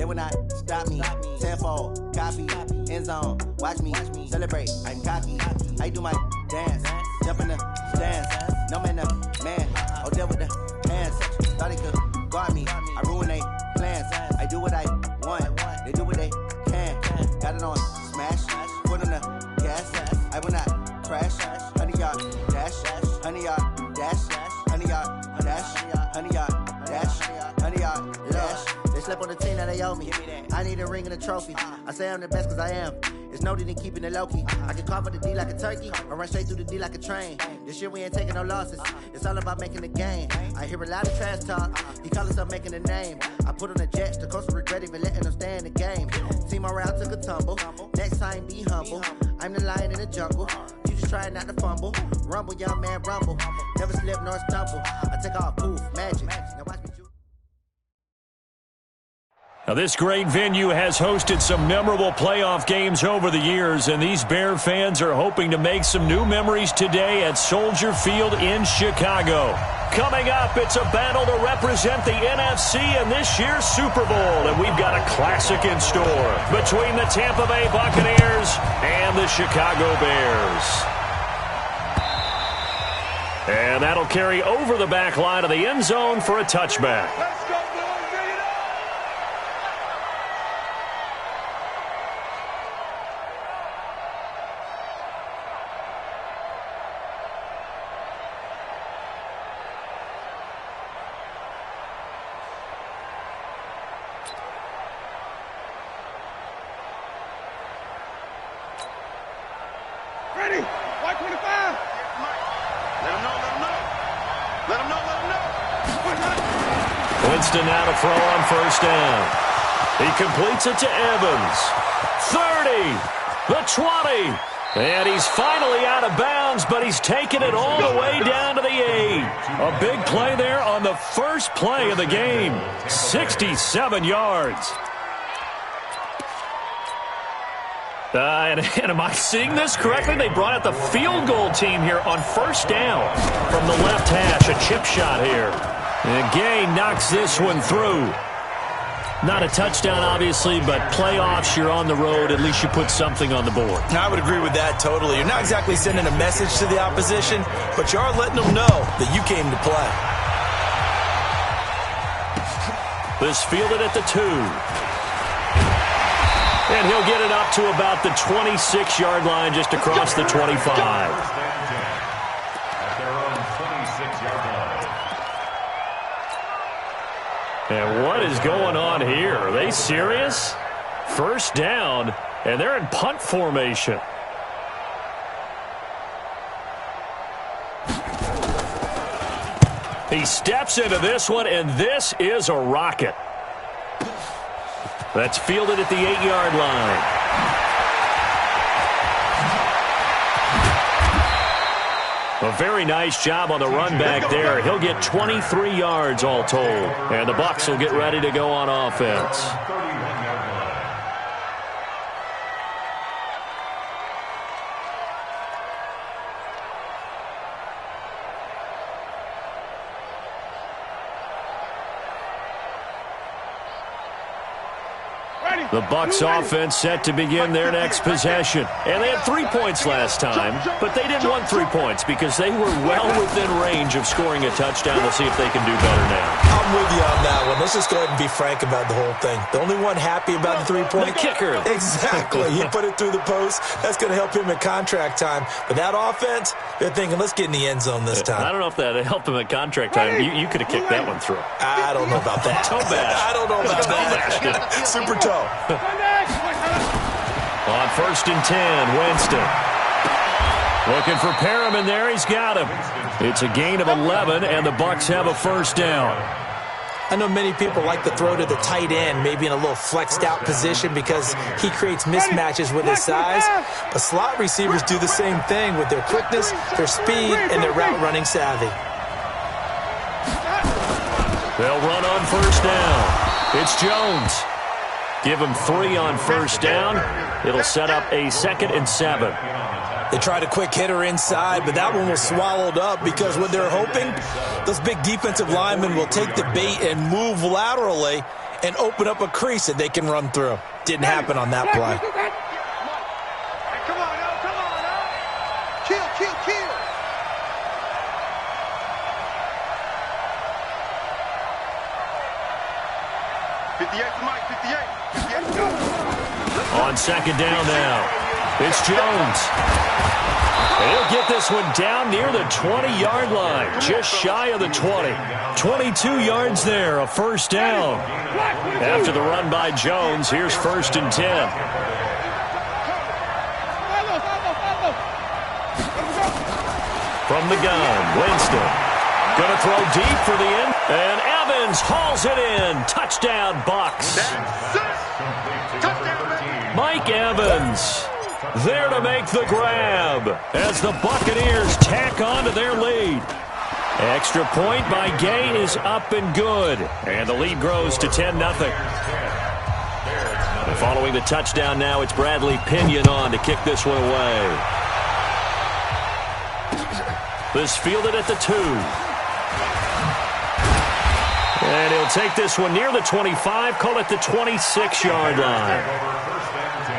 They will not stop me. Tenfold, copy, end zone. Watch me celebrate. I'm cocky. I do my dance. Jump in the stands. No man, man. Oh, deal with the hands. Thought he could guard me. I ruin they plans. I do what I want. They do what they can. Got it on smash. Put on the gas. I will not crash. 100-yard dash. 100-yard dash. 100-yard dash. 100-yard dash. 100-yard dash. They slept on the team that they owe me. I need a ring and a trophy. I say I'm the best cause I am. It's noted in keeping it low-key. I can carve up the D like a turkey or run straight through the D like a train. This year we ain't taking no losses. It's all about making the game. I hear a lot of trash talk. He call himself making a name. I put on the Jets. The coach will regret even letting them stay in the game. Team morale took a tumble. Next time be humble. I'm the lion in the jungle. You just try not to fumble. Rumble, young man, rumble. Never slip nor stumble. I take off, poof, magic. Now watch me. Now, this great venue has hosted some memorable playoff games over the years, and these Bear fans are hoping to make some new memories today at Soldier Field in Chicago. Coming up, it's a battle to represent the NFC in this year's Super Bowl, and we've got a classic in store between the Tampa Bay Buccaneers and the Chicago Bears. And that'll carry over the back line of the end zone for a touchback. Let's go. Ready? White 25. Let him know. Winston now to throw on first down. He completes it to Evans. 30, the 20. And he's finally out of bounds, but he's taken it all the way down to the 8. A big play there on the first play of the game. 67 yards. And am I seeing this correctly? They brought out the field goal team here on first down from the left hash. A chip shot here. And Gay knocks this one through. Not a touchdown, obviously, but playoffs, you're on the road. At least you put something on the board. I would agree with that totally. You're not exactly sending a message to the opposition, but you are letting them know that you came to play. This fielded at the 2. And he'll get it up to about the 26-yard line, just across the 25. And what is going on here? Are they serious? First down, and they're in punt formation. He steps into this one, and this is a rocket. That's fielded at the 8-yard line. A very nice job on the run back there. He'll get 23 yards all told. And the Bucs will get ready to go on offense. The Bucs offense set to begin their next possession. And they had 3 points last time, but they didn't want 3 points because they were well within range of scoring a touchdown. We'll see if they can do better now. I'm with you on that one. Let's just go ahead and be frank about the whole thing. The only one happy about the 3-point. The kicker. Exactly. He put it through the post. That's going to help him at contract time. But that offense, they're thinking, let's get in the end zone this time. I don't know if that helped him at contract time. You could have kicked that one through. I don't know about that. Toe bash. I don't know about that. Super toe. On first and 10, Winston. Looking for Perriman there. He's got him. It's a gain of 11, and the Bucs have a first down. I know many people like to throw to the tight end, maybe in a little flexed out position because he creates mismatches with his size. But slot receivers do the same thing with their quickness, their speed, and their route running savvy. They'll run on first down. It's Jones. Give him 3 on first down. It'll set up a 2nd and 7. They tried a quick hitter inside, but that one was swallowed up because what they're hoping, those big defensive linemen will take the bait and move laterally and open up a crease that they can run through. Didn't happen on that play. Come on, Kill. 58 to Mike, 58. On second down now, it's Jones. He'll get this one down near the 20-yard line, just shy of the 20. 22 yards there, a first down. After the run by Jones, here's 1st and 10. From the gun, Winston. Going to throw deep for the end. And Evans hauls it in. Touchdown, Bucks. Mike Evans there to make the grab as the Buccaneers tack on to their lead. Extra point by Gay is up and good. And the lead grows to 10-0. Following the touchdown now, it's Bradley Pinion on to kick this one away. This fielded at the 2. And he'll take this one near the 25, call it the 26-yard line. First and 10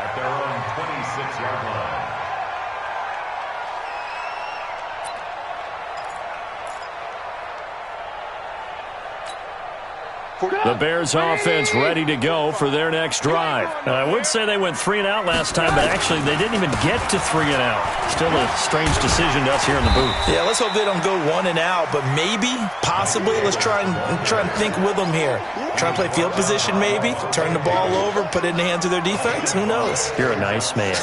at their own 26-yard line. The Bears offense ready to go for their next drive. I would say they went 3 and out last time, but actually they didn't even get to 3 and out. Still a strange decision to us here in the booth. Yeah, let's hope they don't go 1 and out, but maybe, possibly, let's try and think with them here. Try and play field position maybe, turn the ball over, put it in the hands of their defense. Who knows? You're a nice man.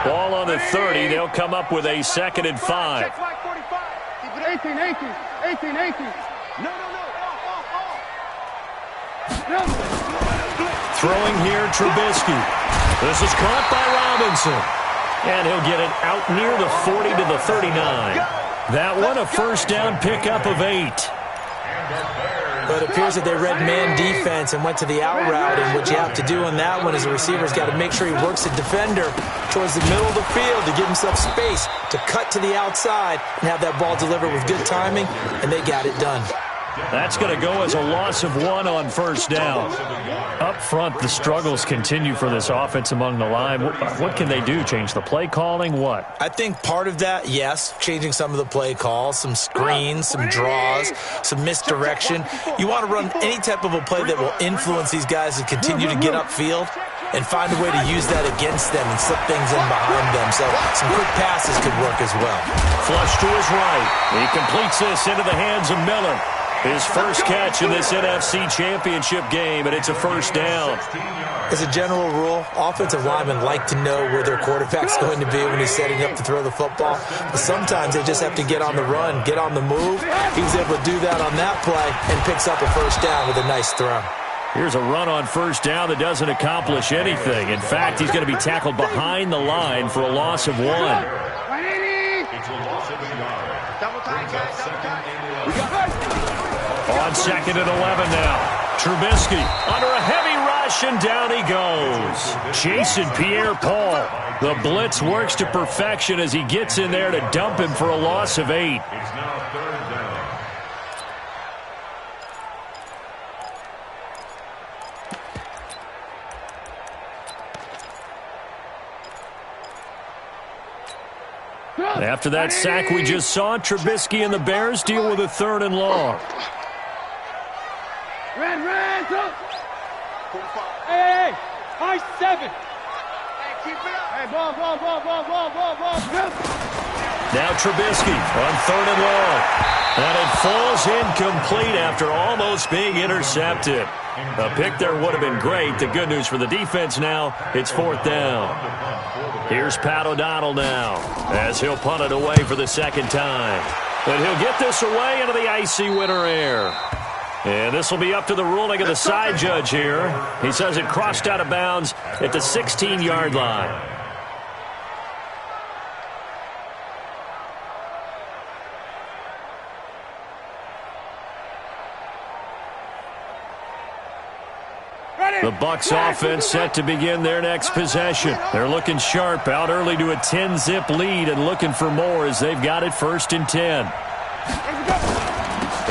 Ball on the 30. They'll come up with a 2nd and 5. 18. No. Throwing here, Trubisky. This is caught by Robinson. And he'll get it out near the 40 to the 39. That one a first down pickup of 8. But it appears that they read man defense and went to the out route, and what you have to do on that one is the receiver's got to make sure he works the defender towards the middle of the field to give himself space to cut to the outside and have that ball delivered with good timing, and they got it done. That's going to go as a loss of 1 on first down. Up front, the struggles continue for this offense among the line. What can they do? Change the play calling? What? I think part of that, yes, changing some of the play calls, some screens, some draws, some misdirection. You want to run any type of a play that will influence these guys to continue to get upfield and find a way to use that against them and slip things in behind them. So some quick passes could work as well. Flush to his right. He completes this into the hands of Miller. His first catch in this NFC Championship game, and it's a first down. As a general rule, offensive linemen like to know where their quarterback's going to be when he's setting up to throw the football. But sometimes they just have to get on the run, get on the move. He was able to do that on that play and picks up a first down with a nice throw. Here's a run on first down that doesn't accomplish anything. In fact, he's going to be tackled behind the line for a loss of 1. It's a loss of a yard. Double time, guys. On 2nd and 11 now. Trubisky under a heavy rush, and down he goes. Jason Pierre-Paul. The blitz works to perfection as he gets in there to dump him for a loss of 8. It's now 3rd down. After that sack we just saw, Trubisky and the Bears deal with a 3rd and long. Red, hey, high 7. Hey, keep it up. Hey, ball. Now Trubisky on 3rd and long. And it falls incomplete after almost being intercepted. A pick there would have been great. The good news for the defense now, it's 4th down. Here's Pat O'Donnell now as he'll punt it away for the 2nd time. And he'll get this away into the icy winter air. And this will be up to the ruling of the side judge here. He says it crossed out of bounds at the 16-yard line. The Bucs offense set to begin their next possession. They're looking sharp, out early to a 10-zip lead and looking for more as they've got it 1st and 10.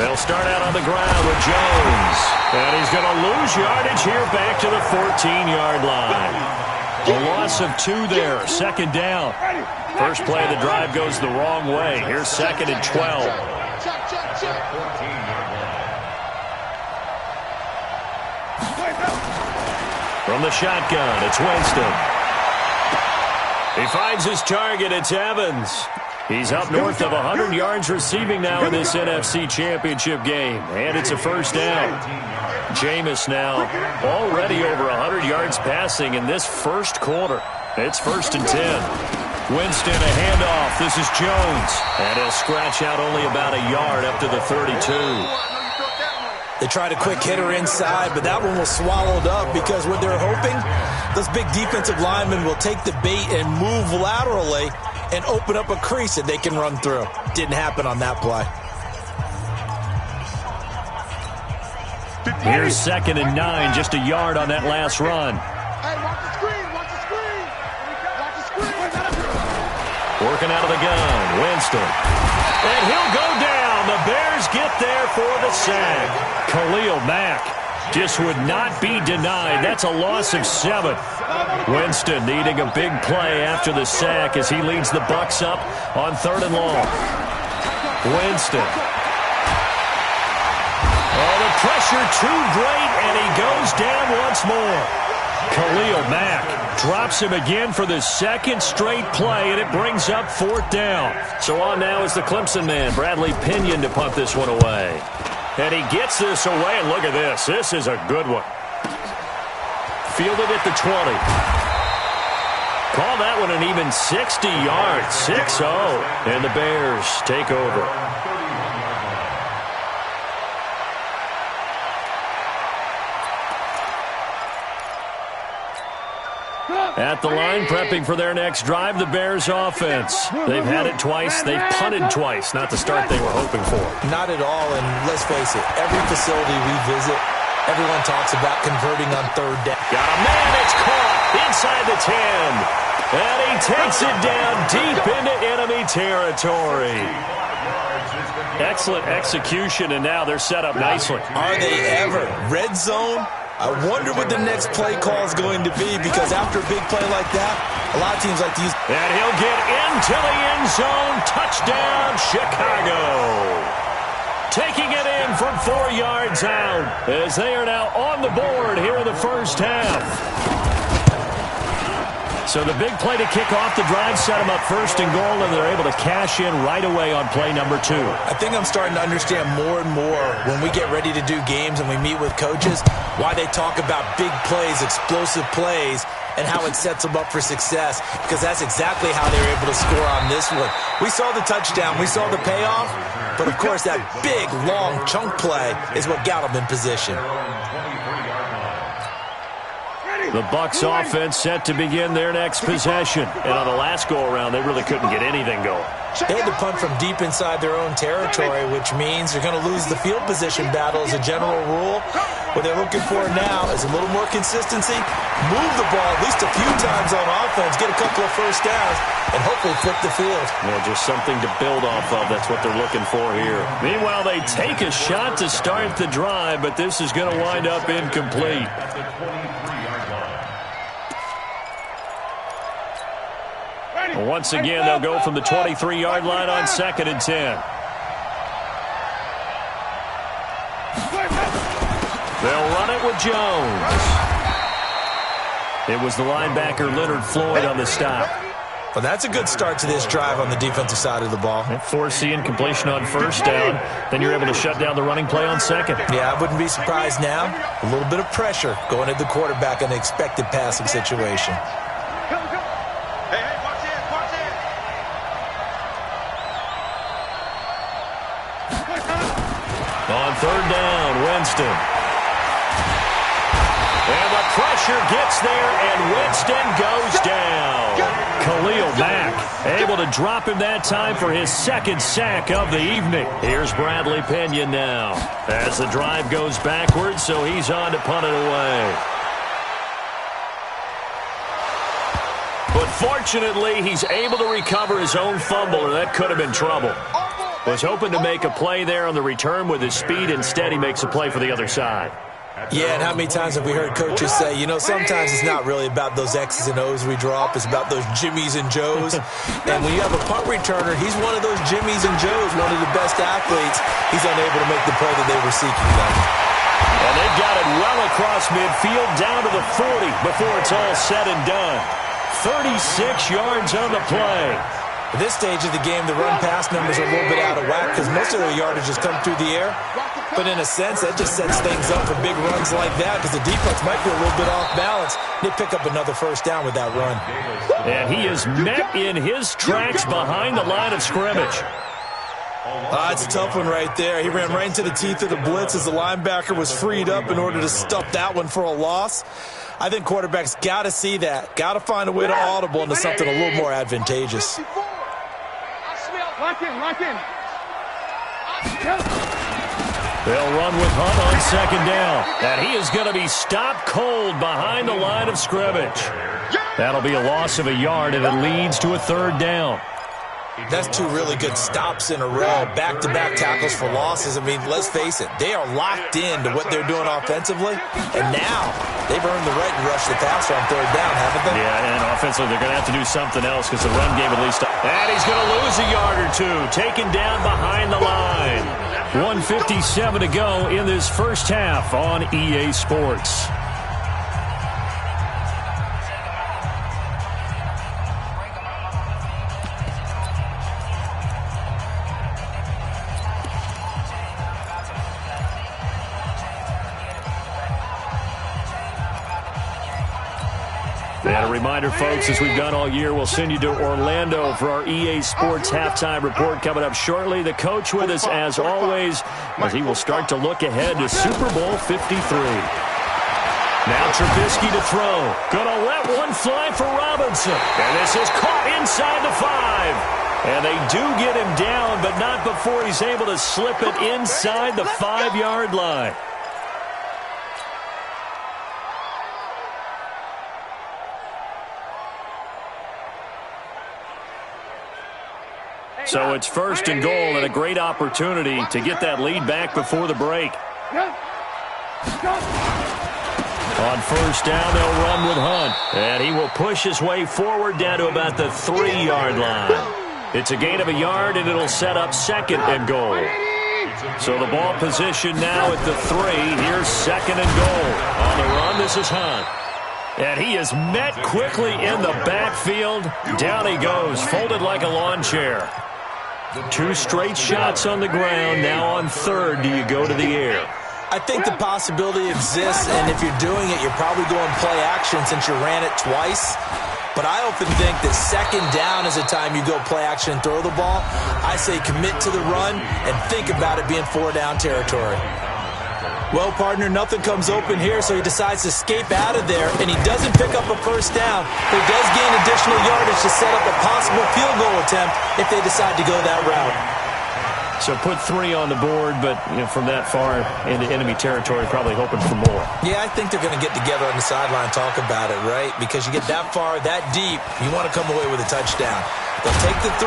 They'll start out on the ground with Jones. And he's going to lose yardage here back to the 14-yard line. A loss of 2 there, second down. First play of the drive goes the wrong way. Here's second and 12. From the shotgun, it's Winston. He finds his target. It's Evans. He's up north of 100 yards receiving now in this NFC Championship game. And it's a first down. Jameis now already over 100 yards passing in this first quarter. It's first and 10. Winston, a handoff. This is Jones. And he'll scratch out only about a yard up to the 32. They tried a quick hitter inside, but that one was swallowed up because what they're hoping, those big defensive linemen will take the bait and move laterally and open up a crease that they can run through. Didn't happen on that play. Here's second and 9, just a yard on that last run. Hey, watch the screen, watch the screen. Watch the screen. Working out of the gun, Winston. And he'll go down. The Bears get there for the sack. Khalil Mack just would not be denied. That's a loss of 7. Winston needing a big play after the sack as he leads the Bucs up on 3rd and long. Winston. Oh, the pressure too great, and he goes down once more. Khalil Mack drops him again for the second straight play, and it brings up 4th down. So on now is the Clemson man, Bradley Pinion, to punt this one away. And he gets this away, and look at this. This is a good one. Fielded at the 20. Call that one an even 60 yards, 6-0. And the Bears take over. At the line, prepping for their next drive, the Bears offense. They've had it twice. They've punted twice. Not the start they were hoping for. Not at all, and let's face it, every facility we visit, everyone talks about converting on 3rd down. Got a man, it's caught inside the 10. And he takes it down deep into enemy territory. Excellent execution, and now they're set up nicely. Are they ever? Red zone? I wonder what the next play call is going to be, because after a big play like that, a lot of teams like to use... And he'll get into the end zone. Touchdown, Chicago. Taking it in from 4 yards out as they are now on the board here in the first half. So the big play to kick off the drive set them up 1st and goal, and they're able to cash in right away on play number 2. I think I'm starting to understand more and more when we get ready to do games and we meet with coaches why they talk about big plays, explosive plays, and how it sets them up for success, because that's exactly how they were able to score on this one. We saw the touchdown, we saw the payoff, but of course that big, long chunk play is what got them in position. The Bucs offense set to begin their next possession. And on the last go-around, they really couldn't get anything going. They had to punt from deep inside their own territory, which means they're going to lose the field position battle as a general rule. What they're looking for now is a little more consistency, move the ball at least a few times on offense, get a couple of first downs, and hopefully flip the field. Yeah, just something to build off of. That's what they're looking for here. Meanwhile, they take a shot to start the drive, but this is going to wind up incomplete. Once again, they'll go from the 23-yard line on 2nd and 10. They'll run it with Jones. It was the linebacker Leonard Floyd on the stop. Well, that's a good start to this drive on the defensive side of the ball. Forcing incompletion on 1st down. Then you're able to shut down the running play on 2nd. Yeah, I wouldn't be surprised now. A little bit of pressure going at the quarterback in an expected passing situation. On 3rd down, Winston. And the pressure gets there, and Winston goes down. Khalil Mack able to drop him that time for his 2nd sack of the evening. Here's Bradley Pinion now as the drive goes backwards, so he's on to punt it away. But fortunately, he's able to recover his own fumble, or that could have been trouble. Was hoping to make a play there on the return with his speed. Instead, he makes a play for the other side. Yeah, and how many times have we heard coaches say, you know, sometimes it's not really about those X's and O's we draw up. It's about those Jimmies and Joes. And when you have a punt returner, he's one of those Jimmies and Joes, one of the best athletes. He's unable to make the play that they were seeking, though. And they've got it well across midfield, down to the 40 before it's all said and done. 36 yards on the play. At this stage of the game, the run-pass numbers are a little bit out of whack because most of their yardage has come through the air. But in a sense, that just sets things up for big runs like that because the defense might be a little bit off balance. They pick up another first down with that run. And he is met in his tracks behind the line of scrimmage. It's a tough one right there. He ran right into the teeth of the blitz as the linebacker was freed up in order to stuff that one for a loss. I think quarterbacks got to see that. Got to find a way to audible into something a little more advantageous. Lock in, lock in. They'll run with Hunt on second down. And he is going to be stopped cold behind the line of scrimmage. That'll be a loss of a yard, and it leads to a third down. That's two really good stops in a row, back-to-back tackles for losses. I mean, let's face it, they are locked into what they're doing offensively, and now they've earned the right to rush the passer on third down, haven't they? Yeah, and offensively, they're going to have to do something else because the run game at least. And he's going to lose a yard or two, taken down behind the line. 1:57 to go in this first half on EA Sports. And a reminder, folks, as we've done all year, we'll send you to Orlando for our EA Sports halftime report coming up shortly. The coach with us, as always, as he will start to look ahead to Super Bowl 53. Now Trubisky to throw. Gonna let one fly for Robinson. And this is caught inside the 5. And they do get him down, but not before he's able to slip it inside the 5-yard line. So it's first and goal and a great opportunity to get that lead back before the break. On first down, they'll run with Hunt. And he will push his way forward down to about the 3-yard line. It's a gain of a yard, and it'll set up second and goal. So the ball position now at the 3. Here's second and goal. On the run, this is Hunt. And he is met quickly in the backfield. Down he goes, folded like a lawn chair. 2 straight shots on the ground. Now on third, do you go to the air? I think the possibility exists, and if you're doing it, you're probably going play action since you ran it twice. But I often think that second down is the time you go play action and throw the ball. I say commit to the run and think about it being 4-down territory. Well, partner, nothing comes open here, so he decides to escape out of there, and he doesn't pick up a first down, but he does gain additional yardage to set up a possible field goal attempt if they decide to go that route. So put 3 on the board, but from that far into enemy territory, probably hoping for more. Yeah, I think they're going to get together on the sideline and talk about it, right? Because you get that far, that deep, you want to come away with a touchdown. They'll take the 3.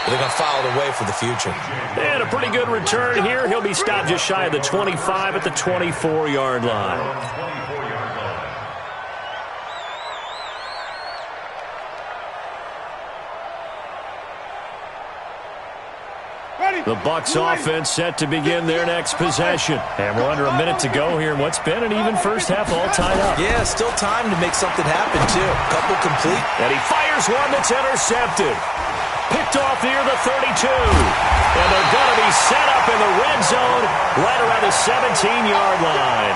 They're going to file it away for the future. And a pretty good return here. He'll be stopped just shy of the 25 at the 24-yard line. The Bucs offense set to begin their next possession. And we're under a minute to go here in what's been an even first half, all tied up. Yeah, still time to make something happen, too. Couple complete. And he fires one that's intercepted. Picked off near the 32. And they're going to be set up in the red zone right around the 17-yard line.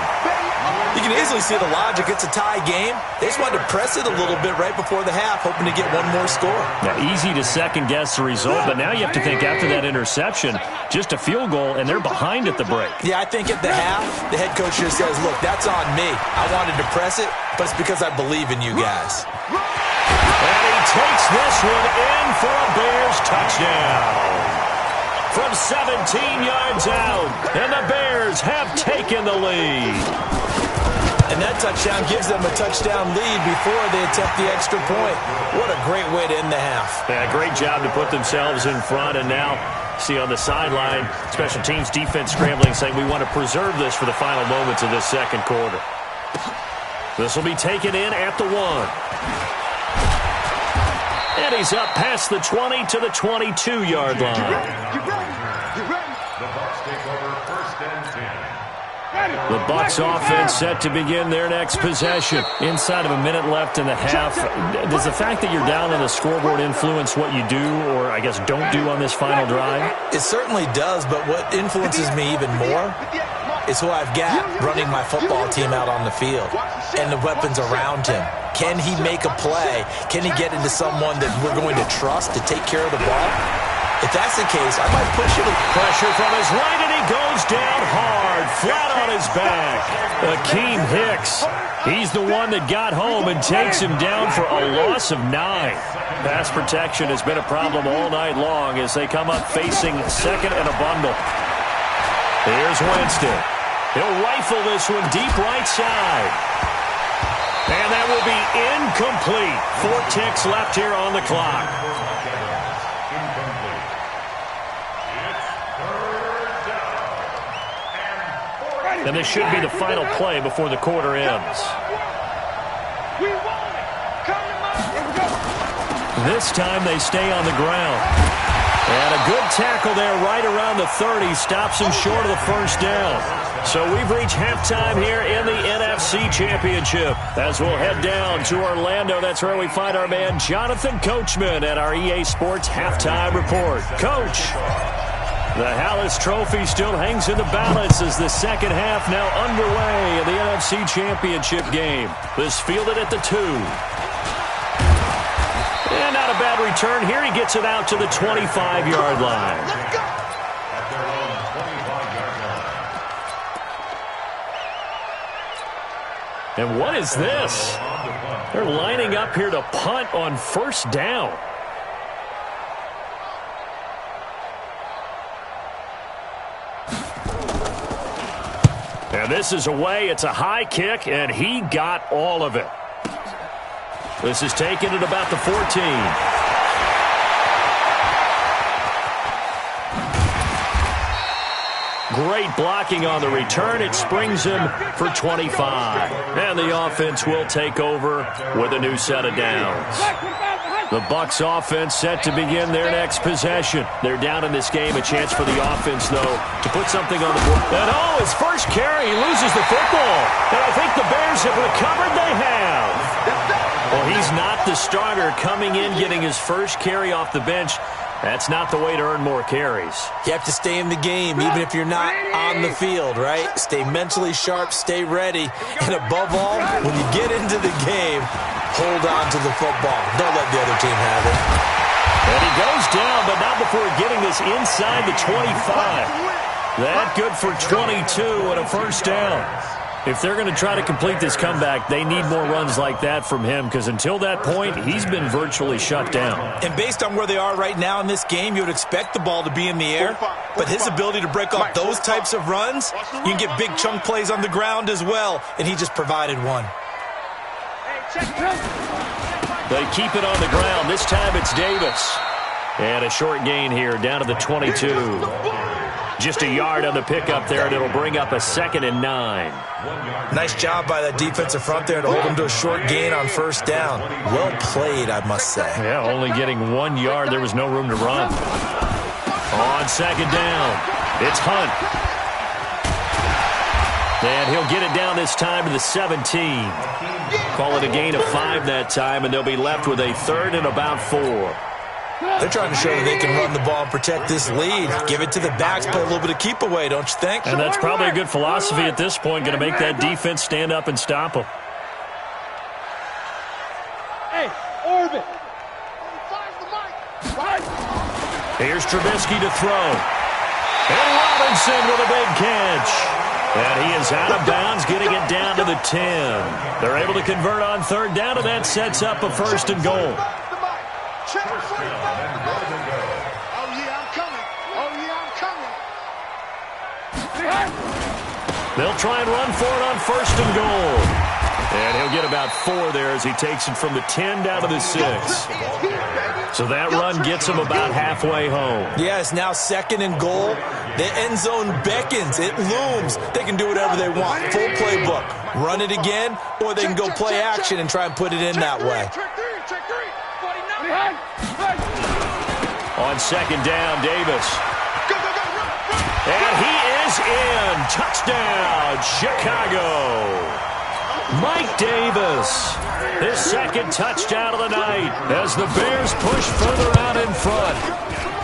You can easily see the logic. It's a tie game. They just wanted to press it a little bit right before the half, hoping to get one more score. Now, easy to second-guess the result, but now you have to think after that interception, just a field goal, and they're behind at the break. Yeah, I think at the half, the head coach just says, look, that's on me. I wanted to press it, but it's because I believe in you guys. And he takes this one in for a Bears touchdown. From 17 yards out, and the Bears have taken the lead. And that touchdown gives them a touchdown lead before they attempt the extra point. What a great way to end the half. Yeah, great job to put themselves in front, and now See on the sideline, special teams defense scrambling, saying we want to preserve this for the final moments of this second quarter. This will be taken in at the 1. And he's up past the 20 to the 22-yard line. The Bucs take over 1st and 10. The Bucs offense set to begin their next possession. Inside of a minute left in the half, does the fact that you're down on the scoreboard influence what you do, or I guess don't do on this final drive? It certainly does, but what influences me even more is who I've got running my football team out on the field and the weapons around him. Can he make a play? Can he get into someone that we're going to trust to take care of the ball? If that's the case, I might push him. Pressure from his right, and he goes down hard, flat on his back. Akeem Hicks, he's the one that got home and takes him down for a loss of 9. Pass protection has been a problem all night long as they come up facing second and a bundle. Here's Winston. He'll rifle this one deep right side. And that will be incomplete. 4 ticks left here on the clock. And this should be the final play before the quarter ends. This time they stay on the ground. And a good tackle there right around the 30 stops him short of the first down. So we've reached halftime here in the NFC Championship. As we'll head down to Orlando, that's where we find our man Jonathan Coachman at our EA Sports Halftime Report. Coach, the Hallis Trophy still hangs in the balance as the second half now underway in the NFC Championship game. This fielded at the 2. And not a bad return here. He gets it out to the 25-yard line. At their own 25-yard line. And what is this? They're lining up here to punt on first down. And this is away. It's a high kick, and he got all of it. This is taken at about the 14. Great blocking on the return. It springs him for 25. And the offense will take over with a new set of downs. The Bucs offense set to begin their next possession. They're down in this game. A chance for the offense, though, to put something on the board. And oh, his first carry, he loses the football. And I think the Bears have recovered. They have. Well, he's not the starter coming in, getting his first carry off the bench. That's not the way to earn more carries. You have to stay in the game, even if you're not on the field, right? Stay mentally sharp, stay ready, and above all, when you get into the game, hold on to the football. Don't let the other team have it. And he goes down, but not before getting this inside the 25. That good for 22 and a first down. If they're going to try to complete this comeback, they need more runs like that from him, because until that point, he's been virtually shut down. And based on where they are right now in this game, you would expect the ball to be in the air. But his ability to break off those types of runs, you can get big chunk plays on the ground as well, and he just provided one. They keep it on the ground. This time it's Davis. And a short gain here down to the 22. Just a yard on the pickup there, and it'll bring up a 2nd and 9. Nice job by that defensive front there to hold him to a short gain on first down. Well played, I must say. Yeah, only getting 1 yard. There was no room to run. On second down, it's Hunt. And he'll get it down this time to the 17. Call it a gain of 5 that time, and they'll be left with a 3rd and about 4. They're trying to show that they can run the ball and protect this lead. Give it to the backs, play a little bit of keep away, don't you think? And that's probably a good philosophy at this point, going to make that defense stand up and stop them. Hey, Orbit. Here's Trubisky to throw. And Robinson with a big catch. And he is out of bounds, getting it down to the 10. They're able to convert on 3rd down, and that sets up a 1st and goal. They'll try and run for it on 1st and goal. And he'll get about 4 there as he takes it from the 10 down to the 6. So that run gets them about halfway home. Yeah, it's now 2nd and goal. The end zone beckons. It looms. They can do whatever they want. Full playbook. Run it again, or they can go play action and try and put it in that way. On 2nd down, Davis. And he is in. Touchdown, Chicago. Mike Davis, his 2nd touchdown of the night as the Bears push further out in front.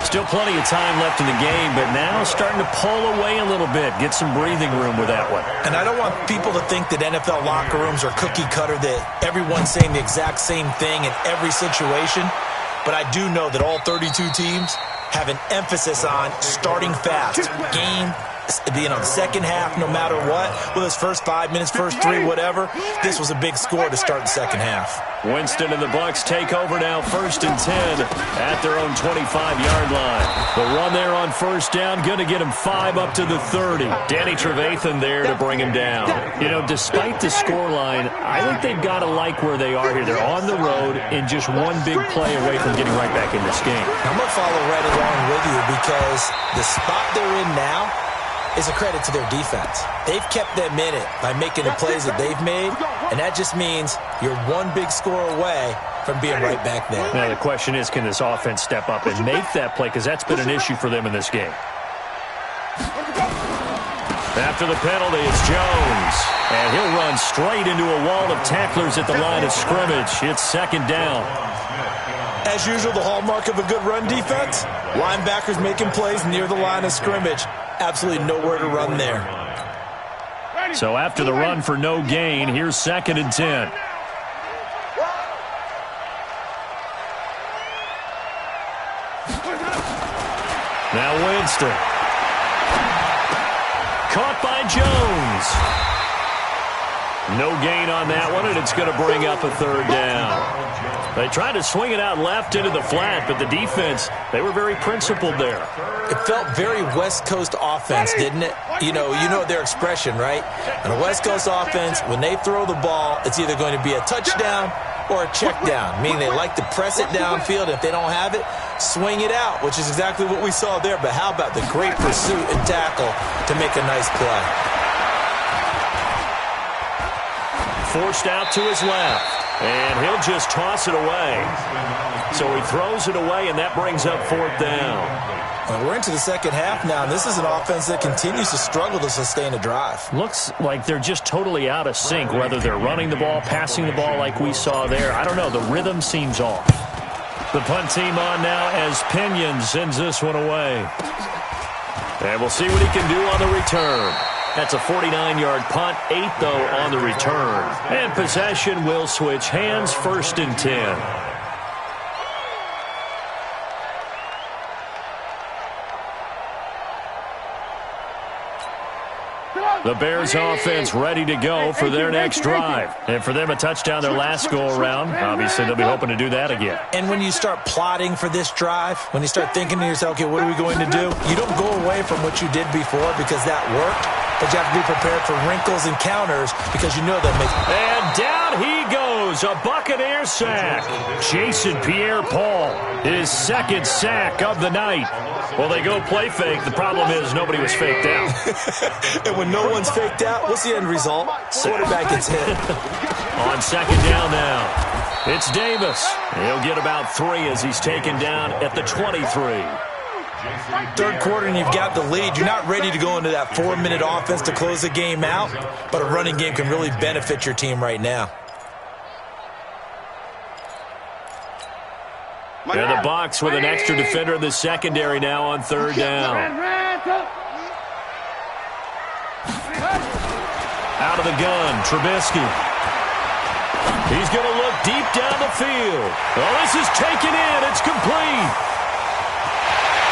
Still plenty of time left in the game, but now starting to pull away a little bit, get some breathing room with that one. And I don't want people to think that NFL locker rooms are cookie cutter, that everyone's saying the exact same thing in every situation. But I do know that all 32 teams have an emphasis on starting fast. Game being on the second half no matter what. Well, his first 5 minutes, first 3, whatever. This was a big score to start the second half. Winston and the Bucs take over now, 1st and 10 at their own 25-yard line. The run there on 1st down, going to get him 5 up to the 30. Danny Trevathan there to bring him down. You know, despite the scoreline, I think they've got to like where they are here. They're on the road and just one big play away from getting right back in this game. I'm going to follow right along with you because the spot they're in now is a credit to their defense. They've kept them in it by making the plays that they've made, and that just means you're one big score away from being right back there. Now the question is, can this offense step up and make that play, because that's been an issue for them in this game. After the penalty, it's Jones, and he'll run straight into a wall of tacklers at the line of scrimmage. It's 2nd down. As usual, the hallmark of a good run defense, linebackers making plays near the line of scrimmage. Absolutely nowhere to run there. So after the run for no gain, here's 2nd and 10. Now Winston. Caught by Jones. No gain on that one, and it's going to bring up a 3rd down. They tried to swing it out left into the flat, but the defense, they were very principled there. It felt very West Coast offense, didn't it? You know their expression, right? On a West Coast offense, when they throw the ball, it's either going to be a touchdown or a check down, meaning they like to press it downfield. If they don't have it, swing it out, which is exactly what we saw there. But how about the great pursuit and tackle to make a nice play? Forced out to his left, and he'll just toss it away. So he throws it away, and that brings up 4th down. Well, we're into the second half now, and this is an offense that continues to struggle to sustain a drive. Looks like they're just totally out of sync, whether they're running the ball, passing the ball like we saw there. I don't know. The rhythm seems off. The punt team on now as Pinion sends this one away. And we'll see what he can do on the return. That's a 49-yard punt, 8 though on the return. And possession will switch hands, 1st and 10. The Bears offense ready to go for their next drive. And for them, a touchdown their last go-around. Obviously, they'll be hoping to do that again. And when you start plotting for this drive, when you start thinking to yourself, okay, what are we going to do? You don't go away from what you did before because that worked. But you have to be prepared for wrinkles and counters because you know that makes... And down he goes, a Buccaneer sack. Jason Pierre-Paul, his 2nd sack of the night. Well, they go play fake. The problem is nobody was faked out. And when no one's faked out, what's the end result? Quarterback gets hit. On 2nd down now, it's Davis. He'll get about 3 as he's taken down at the 23. 3rd quarter and you've got the lead. You're not ready to go into that 4-minute offense to close the game out, but a running game can really benefit your team right now. And the Bucs with an extra defender in the secondary now on 3rd down. Out of the gun, Trubisky. He's going to look deep down the field. Oh, this is taken in. It's complete.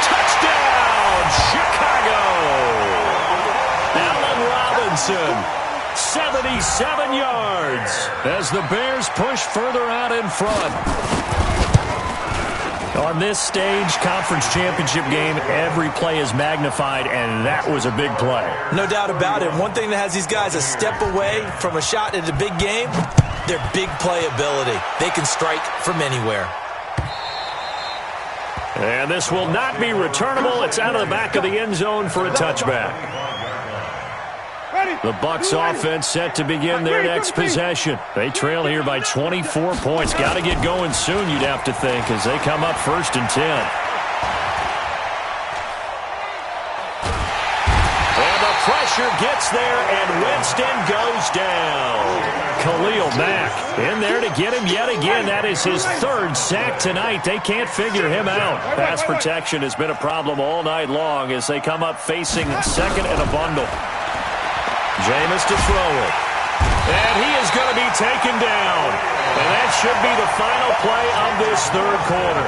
Touchdown, Chicago. Allen Robinson, 77 yards as the Bears push further out in front. On this stage, Conference Championship game, every play is magnified, and that was a big play. No doubt about it. One thing that has these guys a step away from a shot at a big game, their big play ability. They can strike from anywhere. And this will not be returnable. It's out of the back of the end zone for a touchback. The Bucs offense set to begin their next possession. They trail here by 24 points. Got to get going soon, you'd have to think, as they come up 1st and 10. And the pressure gets there, and Winston goes down. Khalil Mack in there to get him yet again. That is his 3rd sack tonight. They can't figure him out. Pass protection has been a problem all night long as they come up facing 2nd and a bundle. Jameis to throw it. And he is going to be taken down. And that should be the final play of this 3rd quarter.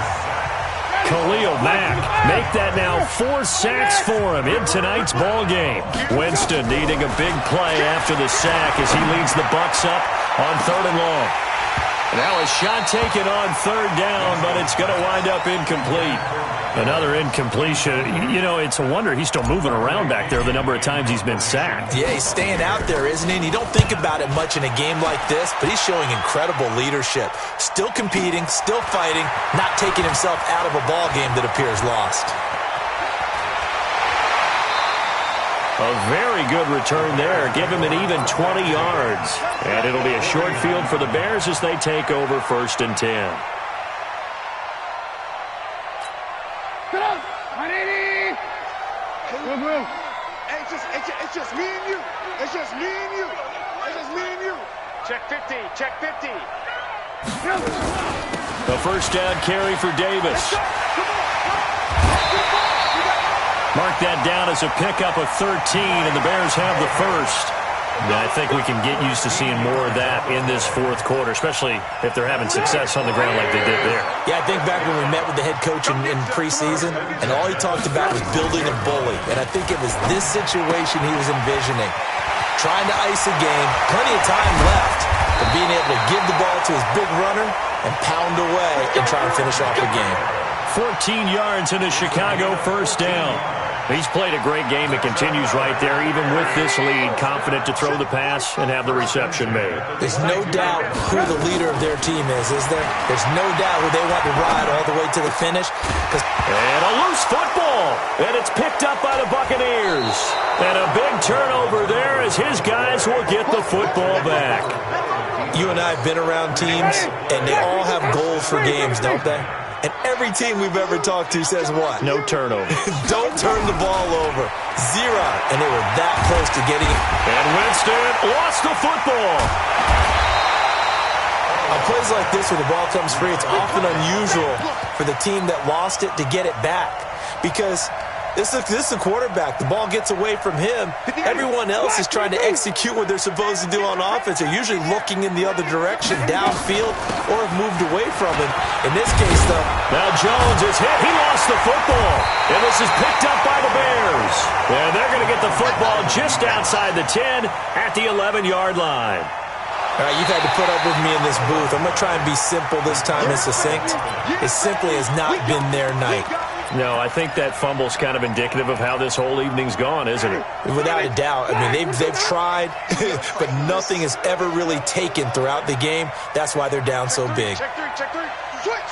Khalil Mack make that now 4 sacks for him in tonight's ball game. Winston needing a big play after the sack as he leads the Bucs up on 3rd and long. Now a shot taken on 3rd down, but it's going to wind up incomplete. Another incompletion. You know, it's a wonder he's still moving around back there the number of times he's been sacked. Yeah, he's staying out there, isn't he? And you don't think about it much in a game like this, but he's showing incredible leadership. Still competing, still fighting, not taking himself out of a ball game that appears lost. A very good return there. Give him an even 20 yards. And it'll be a short field for the Bears as they take over 1st and 10. It's just me and you. It's just me and you. It's just me and you. Check 50. Check 50. The 1st down carry for Davis. Mark that down as a pickup of 13, and the Bears have the 1st. And I think we can get used to seeing more of that in this 4th quarter, especially if they're having success on the ground like they did there. Yeah, I think back when we met with the head coach in preseason, and all he talked about was building a bully. And I think it was this situation he was envisioning. Trying to ice a game, plenty of time left, but being able to give the ball to his big runner and pound away and try and finish off the game. 14 yards in a Chicago 1st down. He's played a great game. It continues right there, even with this lead, confident to throw the pass and have the reception made. There's no doubt who the leader of their team is there? There's no doubt who they want to ride all the way to the finish. And a loose football, and it's picked up by the Buccaneers. And a big turnover there as his guys will get the football back. You and I have been around teams, and they all have goals for games, don't they? And every team we've ever talked to says what? No turnover. Don't turn the ball over. 0. And they were that close to getting it. And Winston lost the football. On plays like this where the ball comes free, it's often unusual for the team that lost it to get it back. Because this is a quarterback. The ball gets away from him. Everyone else is trying to execute what they're supposed to do on offense. They're usually looking in the other direction, downfield, or have moved away from him. In this case, though. Now Jones is hit. He lost the football. And this is picked up by the Bears. And they're going to get the football just outside the 10 at the 11-yard line. All right, you've had to put up with me in this booth. I'm going to try and be simple this time and succinct. It simply has not been their night. No, I think that fumble's kind of indicative of how this whole evening's gone, isn't it? Without a doubt. I mean, they've tried, but nothing has ever really taken throughout the game. That's why they're down so big. Check 3. Check 3. Switch.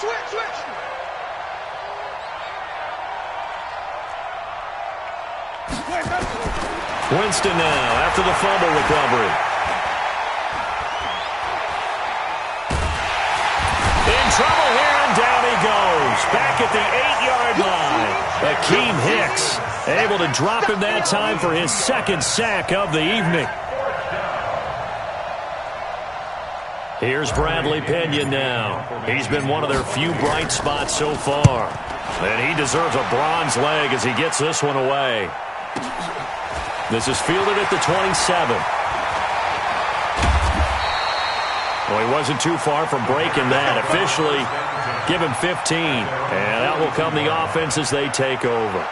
Winston now after the fumble recovery. In trouble here, and down he goes. Back at the 8-yard line. Akeem Hicks able to drop him that time for his 2nd sack of the evening. Here's Bradley Pinion now. He's been one of their few bright spots so far. And he deserves a bronze leg as he gets this one away. This is fielded at the 27. Well, he wasn't too far from breaking that. Officially, give him 15. And out will come the offense as they take over.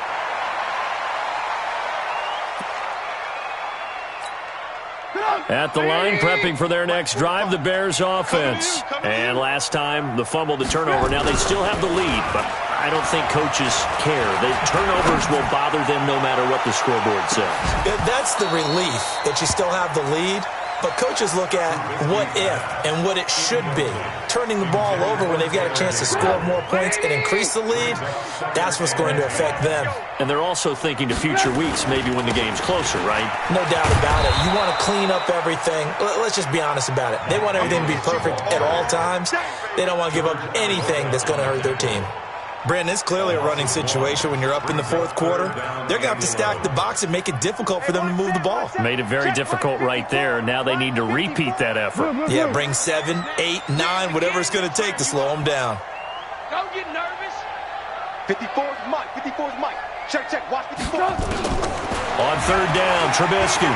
At the line, prepping for their next drive, the Bears offense. And last time, the fumble, the turnover. Now, they still have the lead, but I don't think coaches care. The turnovers will bother them no matter what the scoreboard says. That's the relief, that you still have the lead. But coaches look at what if and what it should be. Turning the ball over when they've got a chance to score more points and increase the lead, that's what's going to affect them. And they're also thinking to future weeks, maybe when the game's closer, right? No doubt about it. You want to clean up everything. Let's just be honest about it. They want everything to be perfect at all times. They don't want to give up anything that's going to hurt their team. Brandon, it's clearly a running situation when you're up in the fourth quarter. They're going to have to stack the box and make it difficult for them to move the ball. Made it very difficult right there. Now they need to repeat that effort. Yeah, bring 7, 8, 9, whatever it's going to take to slow them down. Don't get nervous. 54's Mike. 54's Mike. Check. Watch 54. On third down, Trubisky.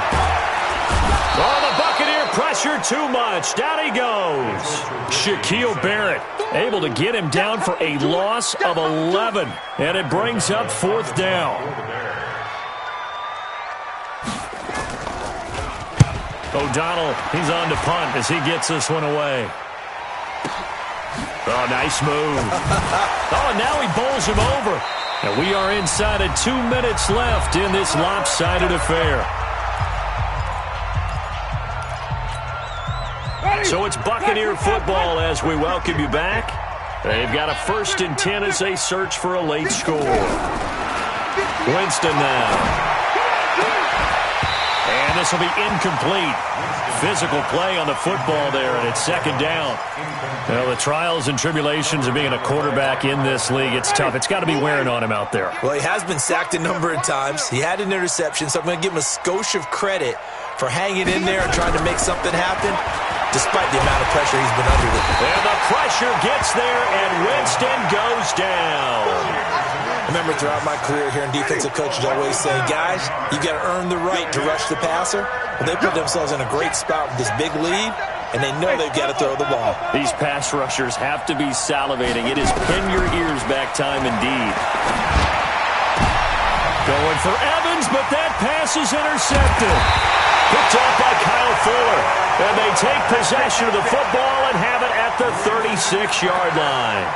Oh, the Buccaneer pressure too much. Down he goes. Shaquille Barrett able to get him down for a loss of 11. And it brings up fourth down. O'Donnell, he's on to punt as he gets this one away. Oh, nice move. Oh, now he bowls him over. And we are inside of 2 minutes left in this lopsided affair. So it's Buccaneer football as we welcome you back. They've got a 1st and 10 as they search for a late score. Winston now. And this will be incomplete. Physical play on the football there, and it's 2nd down. Well, the trials and tribulations of being a quarterback in this league, it's tough. It's got to be wearing on him out there. Well, he has been sacked a number of times. He had an interception, so I'm going to give him a skosh of credit for hanging in there and trying to make something happen, despite the amount of pressure he's been under. And the pressure gets there, and Winston goes down. I remember throughout my career here in defensive coaches always saying, guys, you got to earn the right to rush the passer. Well, they put themselves in a great spot with this big lead, and they know they've got to throw the ball. These pass rushers have to be salivating. It is pin your ears back time indeed. Going for Evans, but that pass is intercepted. Picked off by Kyle Fuller. And they take possession of the football and have it at the 36-yard line.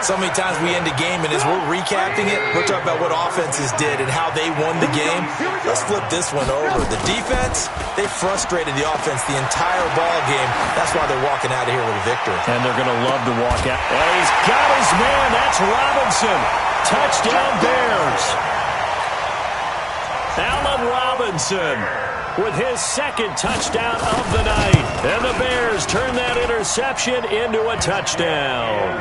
So many times we end a game, and as we're recapping it, we're talking about what offenses did and how they won the game. Let's flip this one over. The defense, they frustrated the offense the entire ball game. That's why they're walking out of here with a victory. And they're going to love to walk out. And he's got his man. That's Robinson. Touchdown Bears. Allen Robinson with his 2nd touchdown of the night. And the Bears turn that interception into a touchdown.